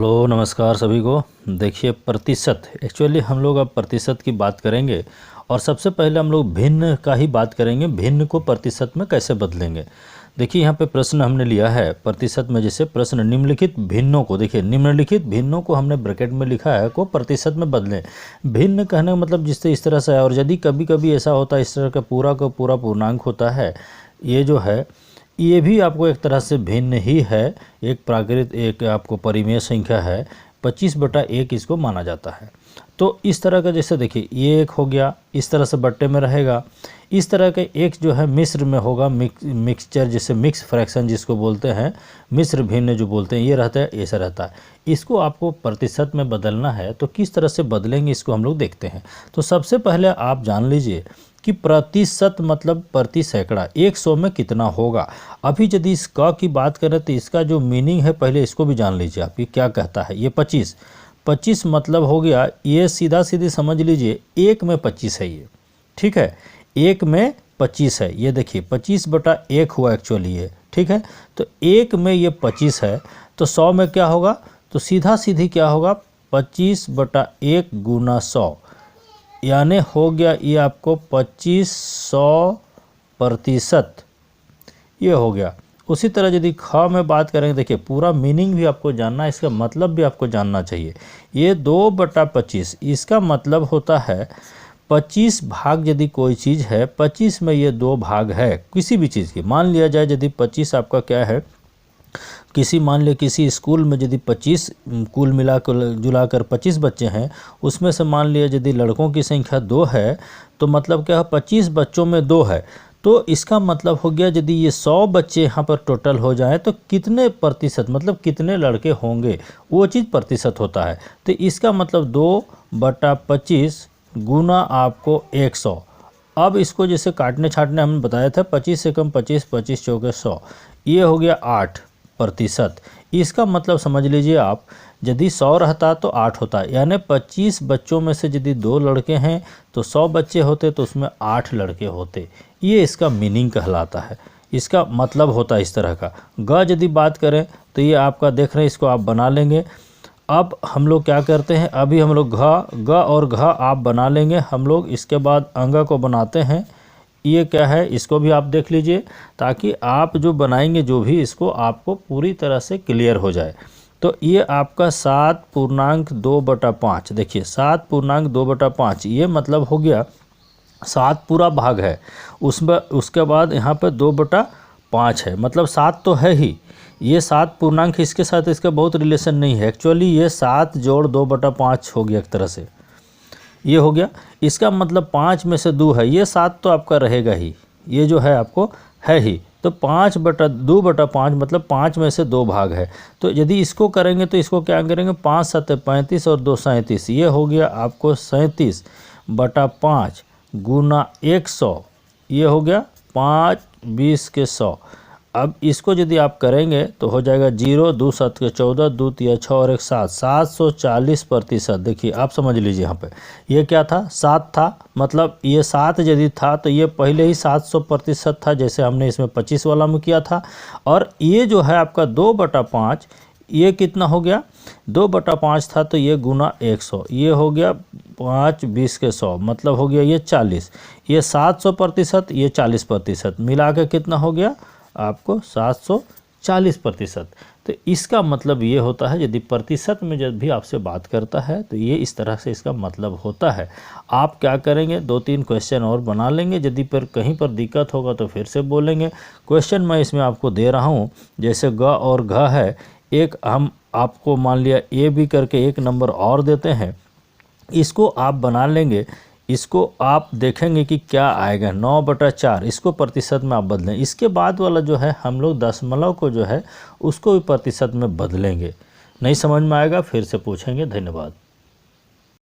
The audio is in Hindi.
हेलो नमस्कार सभी को। देखिए प्रतिशत, एक्चुअली हम लोग अब प्रतिशत की बात करेंगे और सबसे पहले हम लोग भिन्न का ही बात करेंगे। भिन्न को प्रतिशत में कैसे बदलेंगे। देखिए यहाँ पे प्रश्न हमने लिया है प्रतिशत में, जैसे प्रश्न निम्नलिखित भिन्नों को, देखिए निम्नलिखित भिन्नों को हमने ब्रैकेट में लिखा है को प्रतिशत में बदलें। भिन्न कहने का मतलब जिससे इस तरह से है, और यदि कभी कभी ऐसा होता है इस तरह का पूरा का पूरा पूर्णांक होता है, ये जो है ये भी आपको एक तरह से भिन्न ही है। एक प्राकृत एक आपको परिमेय संख्या है, 25/1 इसको माना जाता है। तो इस तरह का जैसे देखिए ये एक हो गया, इस तरह से बट्टे में रहेगा। इस तरह के एक जो है मिश्र में होगा, मिक्सचर जैसे मिक्स फ्रैक्शन जिसको बोलते हैं, मिश्र भिन्न जो बोलते हैं, ये रहता है, ऐसा रहता है। इसको आपको प्रतिशत में बदलना है तो किस तरह से बदलेंगे इसको हम लोग देखते हैं। तो सबसे पहले आप जान लीजिए कि प्रतिशत मतलब प्रति सैकड़ा, 100 में कितना होगा। अभी यदि इस क की बात करें तो इसका जो मीनिंग है पहले इसको भी जान लीजिए आप, ये क्या कहता है। ये 25 मतलब हो गया, ये सीधा सीधी समझ लीजिए 1 में 25 है ये, ठीक है, 1 में 25 है। ये देखिए 25/1 हुआ एक्चुअली ये, ठीक है। तो 1 में ये 25 है तो 100 में क्या होगा, तो सीधा सीधी क्या होगा 25/1 गुना 100, यानी हो गया ये आपको 2500%, ये हो गया। उसी तरह यदि ख में बात करेंगे, देखिए पूरा मीनिंग भी आपको जानना है, इसका मतलब भी आपको जानना चाहिए। ये 2/25, इसका मतलब होता है 25 भाग यदि कोई चीज़ है, 25 में ये 2 भाग है किसी भी चीज़ की। मान लिया जाए यदि 25 आपका क्या है, किसी मान लिया किसी स्कूल में यदि 25 कुल मिलाकर जुलाकर 25 बच्चे हैं, उसमें से मान लिया यदि लड़कों की संख्या 2 है तो मतलब क्या है 25 बच्चों में 2 है। तो इसका मतलब हो गया यदि ये 100 बच्चे यहाँ पर टोटल हो जाए तो कितने प्रतिशत मतलब कितने लड़के होंगे, वो चीज़ प्रतिशत होता है। तो इसका मतलब 2/25 गुना आपको 100। अब इसको जैसे काटने छाटने हमने बताया था, 25 से कम 25, 25 चौके 100, ये हो गया 8%। इसका मतलब समझ लीजिए आप, यदि 100 रहता तो 8 होता, यानी 25 बच्चों में से यदि 2 लड़के हैं तो 100 बच्चे होते तो उसमें 8 लड़के होते। ये इसका मीनिंग कहलाता है, इसका मतलब होता है इस तरह का। ग यदि बात करें तो ये आपका देख रहे हैं, इसको आप बना लेंगे। अब हम लोग क्या करते हैं, अभी हम लोग ग और घ आप बना लेंगे हम लोग, इसके बाद अंग को बनाते हैं। ये क्या है इसको भी आप देख लीजिए, ताकि आप जो बनाएंगे जो भी इसको आपको पूरी तरह से क्लियर हो जाए। तो ये आपका 7/2/5, देखिए 7/2/5, ये मतलब हो गया 7 पूरा भाग है, उसमें उसके बाद यहाँ पर 2/5 है, मतलब 7 तो है ही। ये 7 पूर्णांक, इसके साथ इसका बहुत रिलेशन नहीं है एक्चुअली, ये 7 जोड़ 2/5 हो गया एक तरह से, ये हो गया। इसका मतलब 5 में से 2 है, ये 7 तो आपका रहेगा ही, ये जो है आपको है ही। तो 5/2/5 मतलब 5 में से 2 भाग है। तो यदि इसको करेंगे तो इसको क्या करेंगे, 5 7 35 और 2 37, ये हो गया आपको 37/5 गुना 100, ये हो गया 5 20 के 100। अब इसको यदि आप करेंगे तो हो जाएगा 0 2 7 के 14 2 3 6 और 1 7, 740%। देखिए आप समझ लीजिए यहाँ पे ये क्या था, 7 था, मतलब ये 7 यदि था तो ये पहले ही 700% था, जैसे हमने इसमें 25 वाला में किया था। और ये जो है आपका 2/5, ये कितना हो गया, 2/5 था तो ये गुना 100, ये हो गया 5 20 के 100, मतलब हो गया ये 40। ये 700%, ये 40%, मिला के कितना हो गया आपको 740%। तो इसका मतलब ये होता है, यदि प्रतिशत में जब भी आपसे बात करता है तो ये इस तरह से इसका मतलब होता है। आप क्या करेंगे, 2-3 क्वेश्चन और बना लेंगे, यदि पर कहीं पर दिक्कत होगा तो फिर से बोलेंगे। क्वेश्चन मैं इसमें आपको दे रहा हूँ, जैसे ग और घ है, एक हम आपको मान लिया ए बी करके एक नंबर और देते हैं, इसको आप बना लेंगे। इसको आप देखेंगे कि क्या आएगा, 9/4, इसको प्रतिशत में आप बदलें। इसके बाद वाला जो है हम लोग दशमलव को जो है उसको भी प्रतिशत में बदलेंगे। नहीं समझ में आएगा फिर से पूछेंगे। धन्यवाद।